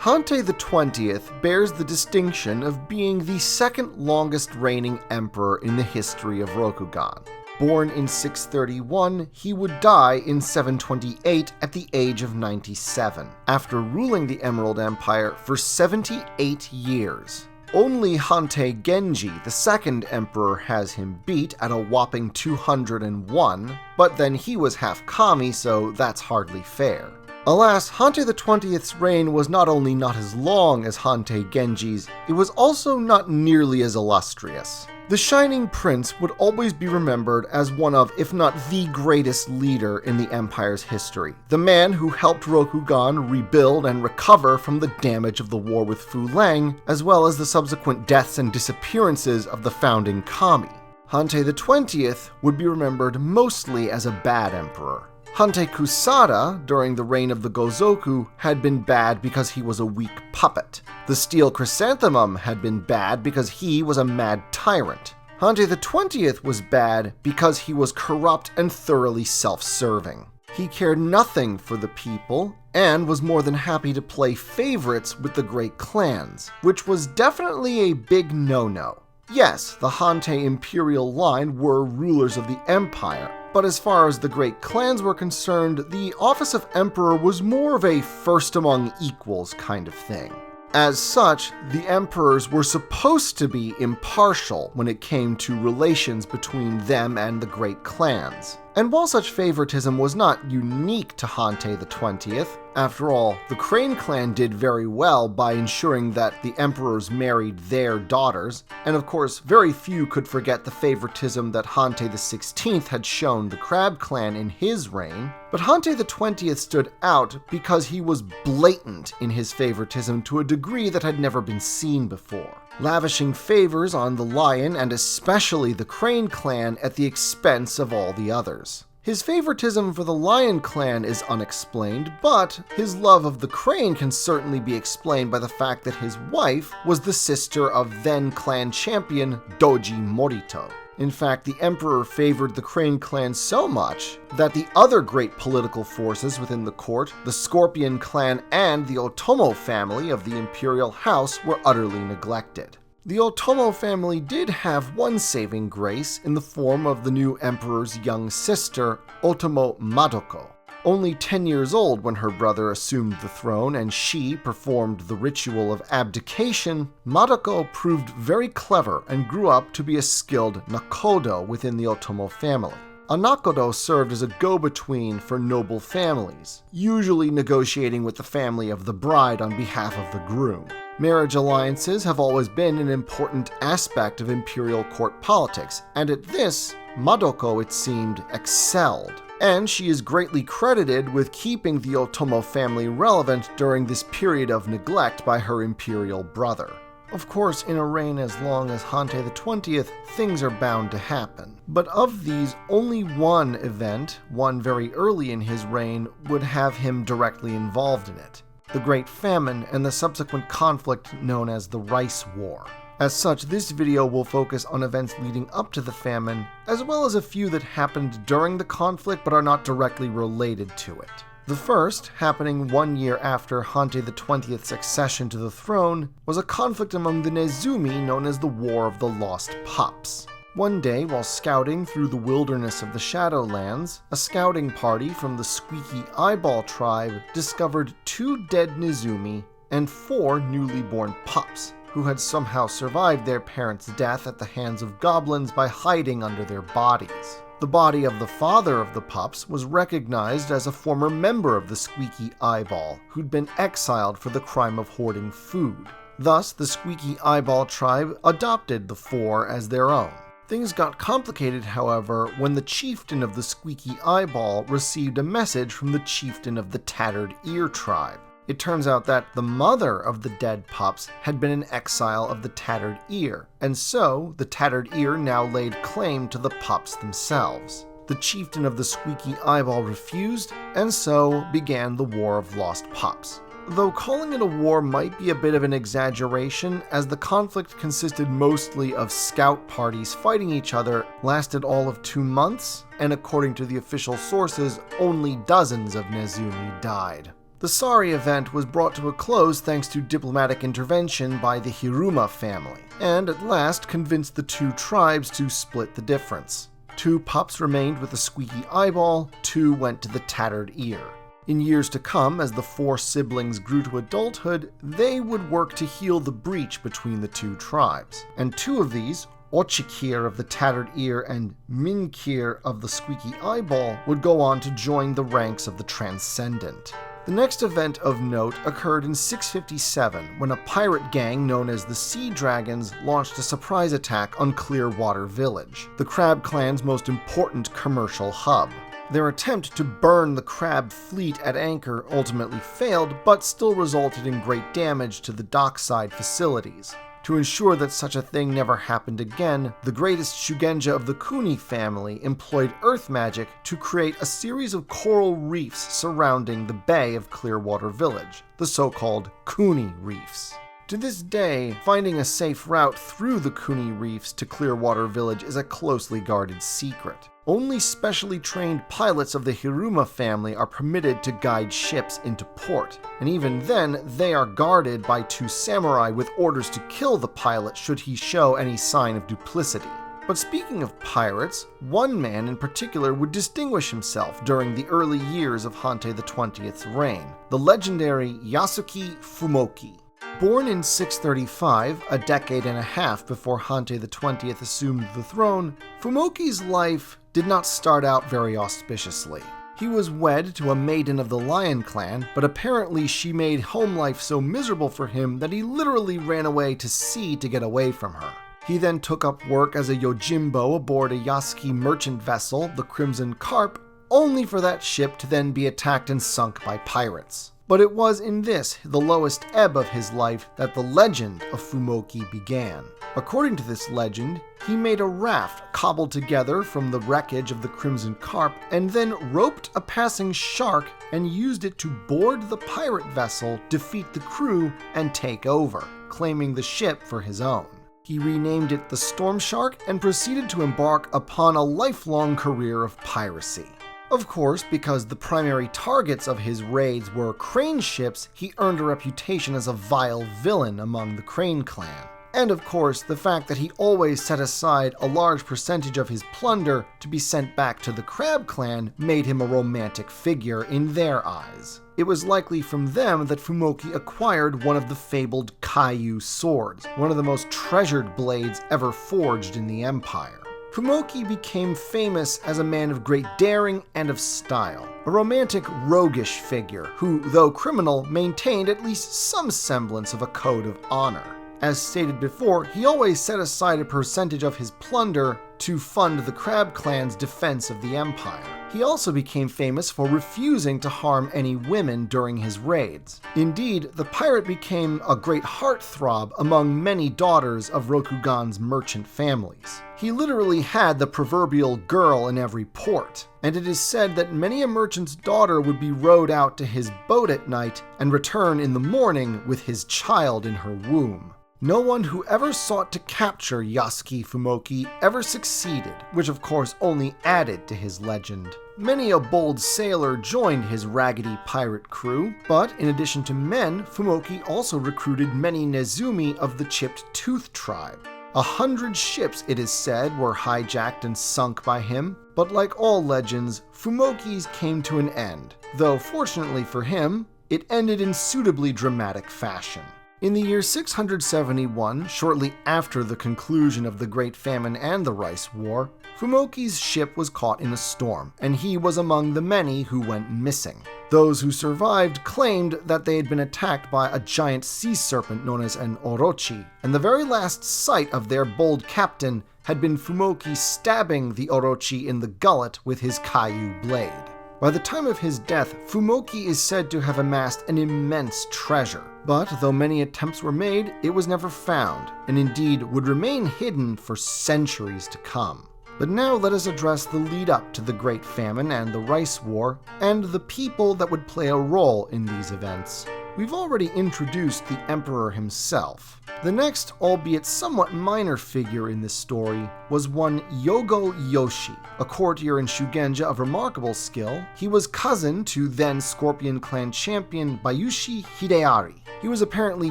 Hante the 20th bears the distinction of being the second longest reigning emperor in the history of Rokugan. Born in 631, he would die in 728 at the age of 97, after ruling the Emerald Empire for 78 years. Only Hante Genji, the second emperor, has him beat at a whopping 201, but then he was half kami, so that's hardly fair. Alas, Hante the 20th's reign was not only not as long as Hante Genji's, it was also not nearly as illustrious. The Shining Prince would always be remembered as one of, if not the greatest leader in the Empire's history, the man who helped Rokugan rebuild and recover from the damage of the war with Fu Leng, as well as the subsequent deaths and disappearances of the founding kami. Hante the 20th would be remembered mostly as a bad emperor. Hante Kusada, during the reign of the Gozoku, had been bad because he was a weak puppet. The Steel Chrysanthemum had been bad because he was a mad tyrant. Hante the 20th was bad because he was corrupt and thoroughly self-serving. He cared nothing for the people, and was more than happy to play favorites with the great clans, which was definitely a big no-no. Yes, the Hante imperial line were rulers of the empire, but as far as the great clans were concerned, the office of emperor was more of a first among equals kind of thing. As such, the emperors were supposed to be impartial when it came to relations between them and the great clans. And while such favoritism was not unique to Hante the 20th, after all, the Crane clan did very well by ensuring that the emperors married their daughters, and of course very few could forget the favoritism that Hante the 16th had shown the Crab clan in his reign, but Hante the 20th stood out because he was blatant in his favoritism to a degree that had never been seen before, lavishing favors on the Lion and especially the Crane clan at the expense of all the others. His favoritism for the Lion clan is unexplained, but his love of the Crane can certainly be explained by the fact that his wife was the sister of then clan champion Doji Morito. In fact, the emperor favored the Crane clan so much that the other great political forces within the court, the Scorpion clan and the Otomo family of the imperial house, were utterly neglected. The Otomo family did have one saving grace in the form of the new emperor's young sister, Otomo Madoko. Only 10 years old when her brother assumed the throne and she performed the ritual of abdication, Madoko proved very clever and grew up to be a skilled nakodo within the Otomo family. A nakodo served as a go-between for noble families, usually negotiating with the family of the bride on behalf of the groom. Marriage alliances have always been an important aspect of imperial court politics, and at this, Madoko, it seemed, excelled. And she is greatly credited with keeping the Otomo family relevant during this period of neglect by her imperial brother. Of course, in a reign as long as Hante the 20th, things are bound to happen. But of these, only one event, one very early in his reign, would have him directly involved in it: the Great Famine and the subsequent conflict known as the Rice War. As such, this video will focus on events leading up to the famine, as well as a few that happened during the conflict but are not directly related to it. The first, happening 1 year after Hante the 20th's accession to the throne, was a conflict among the Nezumi known as the War of the Lost Pups. One day, while scouting through the wilderness of the Shadowlands, a scouting party from the Squeaky Eyeball tribe discovered 2 dead Nezumi and 4 newly born pups, who had somehow survived their parents' death at the hands of goblins by hiding under their bodies. The body of the father of the pups was recognized as a former member of the Squeaky Eyeball, who'd been exiled for the crime of hoarding food. Thus, the Squeaky Eyeball tribe adopted the 4 as their own. Things got complicated, however, when the chieftain of the Squeaky Eyeball received a message from the chieftain of the Tattered Ear tribe. It turns out that the mother of the dead pups had been an exile of the Tattered Ear, and so the Tattered Ear now laid claim to the pups themselves. The chieftain of the Squeaky Eyeball refused, and so began the War of Lost Pups. Though calling it a war might be a bit of an exaggeration, as the conflict consisted mostly of scout parties fighting each other, lasted all of 2 months, and according to the official sources, only dozens of Nezumi died. The sorry event was brought to a close thanks to diplomatic intervention by the Hiruma family, and at last convinced the two tribes to split the difference. 2 pups remained with the squeaky eyeball, 2 went to the tattered ear. In years to come, as the 4 siblings grew to adulthood, they would work to heal the breach between the 2 tribes, and 2 of these, Ochikir of the tattered ear and Minkir of the squeaky eyeball, would go on to join the ranks of the Transcendent. The next event of note occurred in 657, when a pirate gang known as the Sea Dragons launched a surprise attack on Clearwater Village, the Crab Clan's most important commercial hub. Their attempt to burn the Crab fleet at anchor ultimately failed, but still resulted in great damage to the dockside facilities. To ensure that such a thing never happened again, the greatest Shugenja of the Kuni family employed earth magic to create a series of coral reefs surrounding the bay of Clearwater Village, the so-called Kuni Reefs. To this day, finding a safe route through the Kuni Reefs to Clearwater Village is a closely guarded secret. Only specially trained pilots of the Hiruma family are permitted to guide ships into port, and even then, they are guarded by 2 samurai with orders to kill the pilot should he show any sign of duplicity. But speaking of pirates, one man in particular would distinguish himself during the early years of Hante the 20th's reign, the legendary Yasuki Fumoki. Born in 635, a decade and a half before Hante the 20th assumed the throne, Fumoki's life did not start out very auspiciously. He was wed to a maiden of the Lion Clan, but apparently she made home life so miserable for him that he literally ran away to sea to get away from her. He then took up work as a yojimbo aboard a Yasuki merchant vessel, the Crimson Carp, only for that ship to then be attacked and sunk by pirates. But it was in this, the lowest ebb of his life, that the legend of Fumoki began. According to this legend, he made a raft cobbled together from the wreckage of the Crimson Carp and then roped a passing shark and used it to board the pirate vessel, defeat the crew, and take over, claiming the ship for his own. He renamed it the Storm Shark and proceeded to embark upon a lifelong career of piracy. Of course, because the primary targets of his raids were crane ships, he earned a reputation as a vile villain among the Crane clan. And of course, the fact that he always set aside a large percentage of his plunder to be sent back to the Crab clan made him a romantic figure in their eyes. It was likely from them that Fumoki acquired one of the fabled Kaiyu swords, one of the most treasured blades ever forged in the Empire. Fumoki became famous as a man of great daring and of style, a romantic, roguish figure who, though criminal, maintained at least some semblance of a code of honor. As stated before, he always set aside a percentage of his plunder to fund the Crab Clan's defense of the Empire. He also became famous for refusing to harm any women during his raids. Indeed, the pirate became a great heartthrob among many daughters of Rokugan's merchant families. He literally had the proverbial girl in every port, and it is said that many a merchant's daughter would be rowed out to his boat at night and return in the morning with his child in her womb. No one who ever sought to capture Yasuki Fumoki ever succeeded, which of course only added to his legend. Many a bold sailor joined his raggedy pirate crew, but in addition to men, Fumoki also recruited many Nezumi of the Chipped Tooth tribe. 100 ships, it is said, were hijacked and sunk by him, but like all legends, Fumoki's came to an end, though fortunately for him, it ended in suitably dramatic fashion. In the year 671, shortly after the conclusion of the Great Famine and the Rice War, Fumoki's ship was caught in a storm, and he was among the many who went missing. Those who survived claimed that they had been attacked by a giant sea serpent known as an orochi, and the very last sight of their bold captain had been Fumoki stabbing the orochi in the gullet with his Kaiyu blade. By the time of his death, Fumoki is said to have amassed an immense treasure, but though many attempts were made, it was never found, and indeed would remain hidden for centuries to come. But now let us address the lead-up to the Great Famine and the Rice War, and the people that would play a role in these events. We've already introduced the emperor himself. The next, albeit somewhat minor figure in this story, was one Yogo Yoshi, a courtier in Shugenja of remarkable skill. He was cousin to then Scorpion Clan champion Bayushi Hideari. He was apparently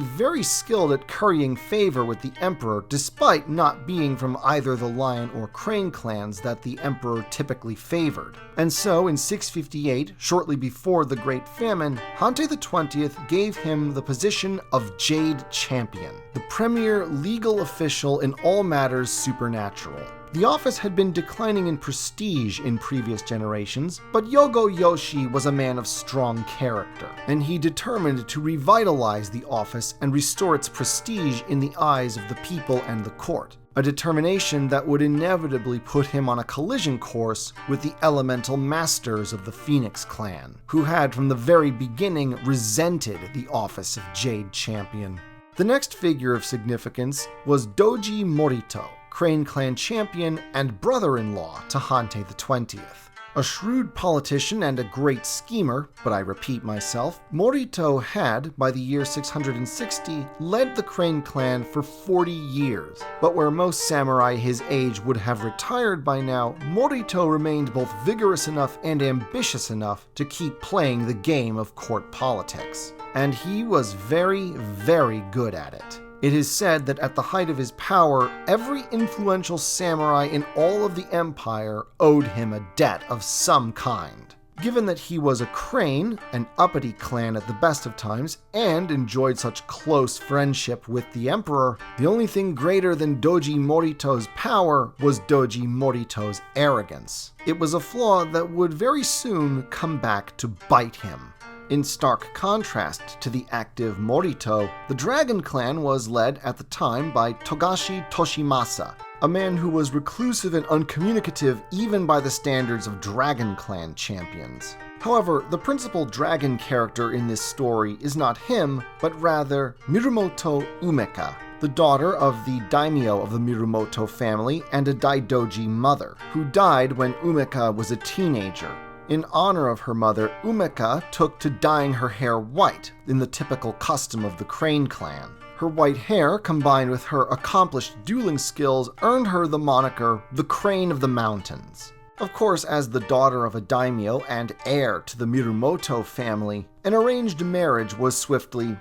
very skilled at currying favor with the emperor, despite not being from either the Lion or Crane clans that the emperor typically favored. And so, in 658, shortly before the Great Famine, Hante the 20th gave him the position of Jade Champion, the premier legal official in all matters supernatural. The office had been declining in prestige in previous generations, but Yogo Yoshi was a man of strong character, and he determined to revitalize the office and restore its prestige in the eyes of the people and the court. A determination that would inevitably put him on a collision course with the elemental masters of the Phoenix clan, who had from the very beginning resented the office of Jade Champion. The next figure of significance was Doji Morito, Crane Clan champion and brother-in-law to Hante the 20th. A shrewd politician and a great schemer, but I repeat myself, Morito had, by the year 660, led the Crane Clan for 40 years. But where most samurai his age would have retired by now, Morito remained both vigorous enough and ambitious enough to keep playing the game of court politics. And he was very, very good at it. It is said that at the height of his power, every influential samurai in all of the empire owed him a debt of some kind. Given that he was a Crane, an uppity clan at the best of times, and enjoyed such close friendship with the emperor, the only thing greater than Doji Morito's power was Doji Morito's arrogance. It was a flaw that would very soon come back to bite him. In stark contrast to the active Morito, the Dragon Clan was led at the time by Togashi Toshimasa, a man who was reclusive and uncommunicative even by the standards of Dragon Clan champions. However, the principal dragon character in this story is not him, but rather Mirumoto Umeka, the daughter of the daimyo of the Mirumoto family and a Daidoji mother, who died when Umeka was a teenager. In honor of her mother, Umeka took to dyeing her hair white, in the typical custom of the Crane clan. Her white hair, combined with her accomplished dueling skills, earned her the moniker the Crane of the Mountains. Of course, as the daughter of a daimyo and heir to the Mirumoto family, an arranged marriage was swiftly,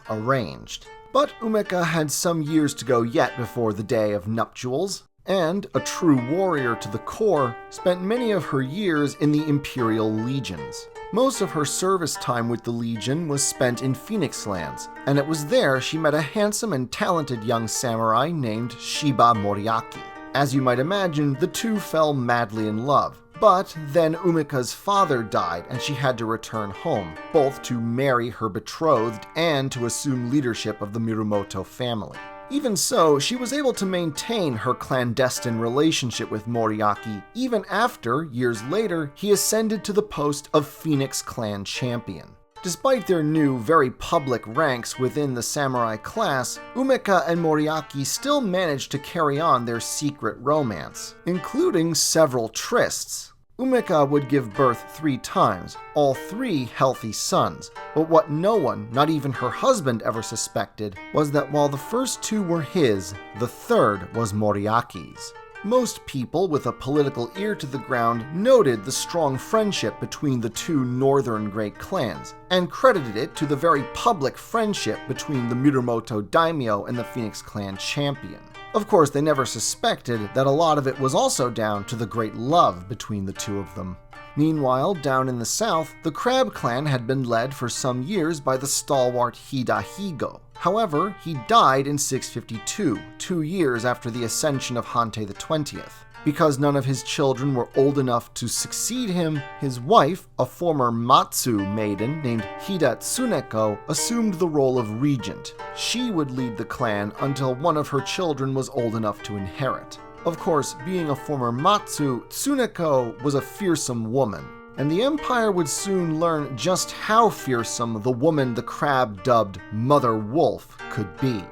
arranged. But Umeka had some years to go yet before the day of nuptials, and, a true warrior to the core, spent many of her years in the Imperial Legions. Most of her service time with the Legion was spent in Phoenix Lands, and it was there she met a handsome and talented young samurai named Shiba Moriaki. As you might imagine, the two fell madly in love. But then Umeka's father died and she had to return home, both to marry her betrothed and to assume leadership of the Mirumoto family. Even so, she was able to maintain her clandestine relationship with Moriaki even after, years later, he ascended to the post of Phoenix Clan champion. Despite their new, very public ranks within the samurai class, Umeka and Moriaki still managed to carry on their secret romance, including several trysts. Umeka would give birth 3 times, all 3 healthy sons, but what no one, not even her husband, ever suspected was that while the first 2 were his, the third was Moriaki's. Most people with a political ear to the ground noted the strong friendship between the 2 northern great clans, and credited it to the very public friendship between the Mirumoto daimyo and the Phoenix Clan champion. Of course, they never suspected that a lot of it was also down to the great love between the 2 of them. Meanwhile, down in the south, the Crab Clan had been led for some years by the stalwart Hidahigo. However, he died in 652, 2 years after the ascension of Hante the 20th. Because none of his children were old enough to succeed him, his wife, a former Matsu maiden named Hida Tsuneko, assumed the role of regent. She would lead the clan until one of her children was old enough to inherit. Of course, being a former Matsu, Tsuneko was a fearsome woman, and the Empire would soon learn just how fearsome the woman the crab dubbed Mother Wolf could be.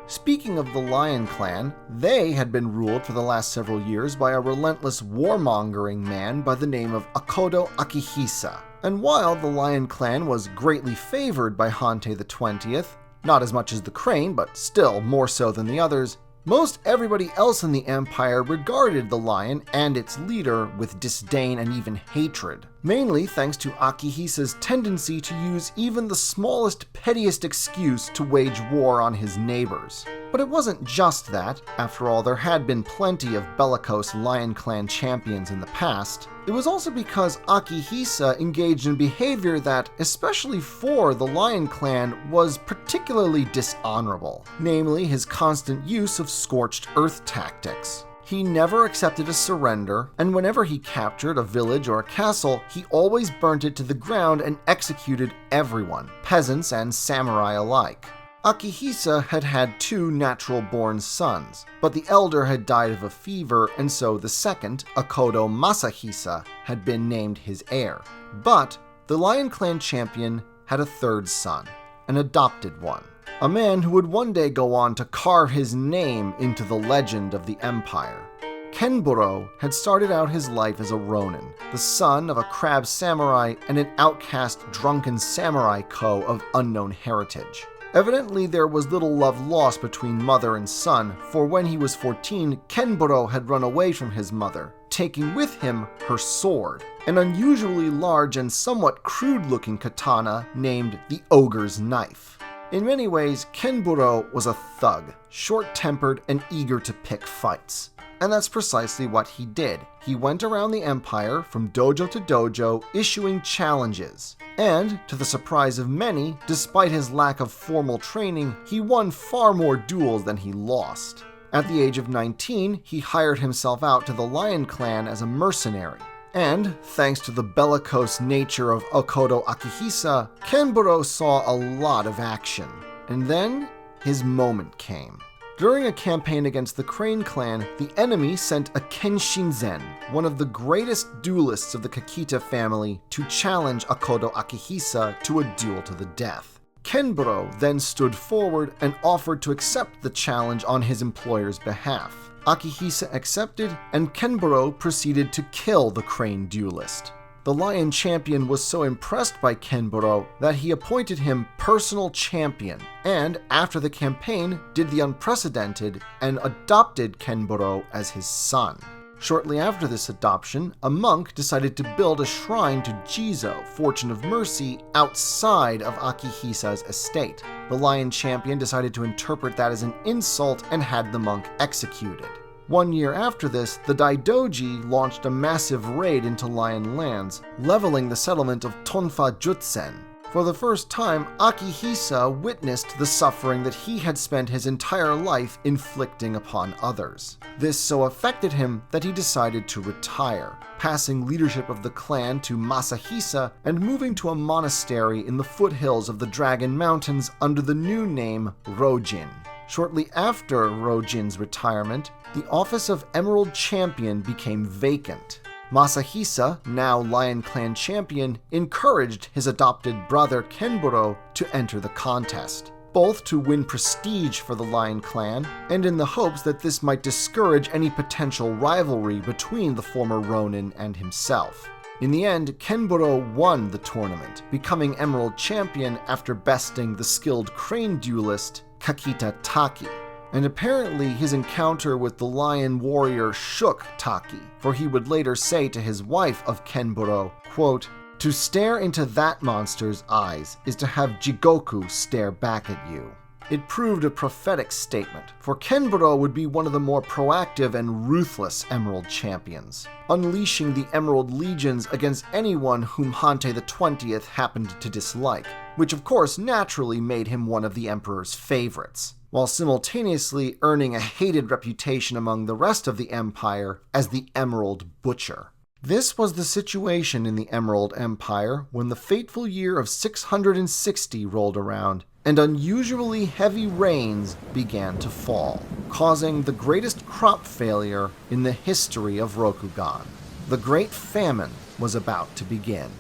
Speaking of the Lion Clan, they had been ruled for the last several years by a relentless warmongering man by the name of Akodo Akihisa, And while the Lion Clan was greatly favored by Hante the 20th, not as much as the Crane, but still more so than the others, most everybody else in the Empire regarded the Lion and its leader with disdain and even hatred, mainly thanks to Akihisa's tendency to use even the smallest, pettiest excuse to wage war on his neighbors. But it wasn't just that. After all, there had been plenty of bellicose Lion Clan champions in the past. It was also because Akihisa engaged in behavior that, especially for the Lion Clan, was particularly dishonorable, namely his constant use of scorched earth tactics. He never accepted a surrender, and whenever he captured a village or a castle, he always burnt it to the ground and executed everyone, peasants and samurai alike. Akihisa had had 2 natural-born sons, but the elder had died of a fever, and so the second, Akodo Masahisa, had been named his heir. But the Lion Clan champion had a 3rd son, an adopted one, a man who would one day go on to carve his name into the legend of the Empire. Kenburo had started out his life as a ronin, the son of a crab samurai and an outcast drunken samurai ko of unknown heritage. Evidently, there was little love lost between mother and son, for when he was 14, Kenburo had run away from his mother, taking with him her sword, an unusually large and somewhat crude-looking katana named the Ogre's Knife. In many ways, Kenburo was a thug, short-tempered and eager to pick fights. And that's precisely what he did. He went around the Empire from dojo to dojo, issuing challenges. And, to the surprise of many, despite his lack of formal training, he won far more duels than he lost. At the age of 19, he hired himself out to the Lion Clan as a mercenary. And, thanks to the bellicose nature of Akodo Akihisa, Kenburo saw a lot of action. And then, his moment came. During a campaign against the Crane clan, the enemy sent a Kenshinzen, one of the greatest duelists of the Kakita family, to challenge Akodo Akihisa to a duel to the death. Kenburo then stood forward and offered to accept the challenge on his employer's behalf. Akihisa accepted, and Kenburo proceeded to kill the Crane duelist. The Lion champion was so impressed by Kenburo that he appointed him personal champion, and after the campaign did the unprecedented and adopted Kenburo as his son. Shortly after this adoption, a monk decided to build a shrine to Jizo, Fortune of Mercy, outside of Akihisa's estate. The Lion champion decided to interpret that as an insult and had the monk executed. 1 year after this, the Daidoji launched a massive raid into Lion lands, leveling the settlement of Tonfa Jutsen. For the first time, Akihisa witnessed the suffering that he had spent his entire life inflicting upon others. This so affected him that he decided to retire, passing leadership of the clan to Masahisa and moving to a monastery in the foothills of the Dragon Mountains under the new name Rojin. Shortly after Rojin's retirement, the office of Emerald Champion became vacant. Masahisa, now Lion Clan champion, encouraged his adopted brother Kenburo to enter the contest, both to win prestige for the Lion Clan and in the hopes that this might discourage any potential rivalry between the former Ronin and himself. In the end, Kenburo won the tournament, becoming Emerald Champion after besting the skilled Crane duelist Kakita Taki. And apparently his encounter with the lion warrior shook Taki, for he would later say to his wife of Kenburo, quote, "To stare into that monster's eyes is to have Jigoku stare back at you." It proved a prophetic statement, for Kenburo would be one of the more proactive and ruthless Emerald champions, unleashing the Emerald Legions against anyone whom Hante the 20th happened to dislike, which of course naturally made him one of the Emperor's favorites, while simultaneously earning a hated reputation among the rest of the Empire as the Emerald Butcher. This was the situation in the Emerald Empire when the fateful year of 660 rolled around, and unusually heavy rains began to fall, causing the greatest crop failure in the history of Rokugan. The Great Famine was about to begin.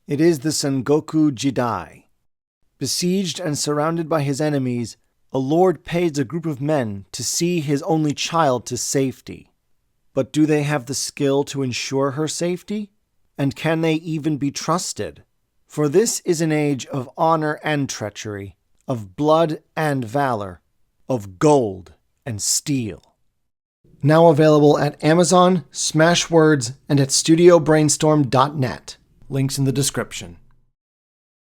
It is the Sengoku Jidai. Besieged and surrounded by his enemies, a lord pays a group of men to see his only child to safety. But do they have the skill to ensure her safety? And can they even be trusted? For this is an age of honor and treachery, of blood and valor, of gold and steel. Now available at Amazon, Smashwords, and at studiobrainstorm.net. Links in the description.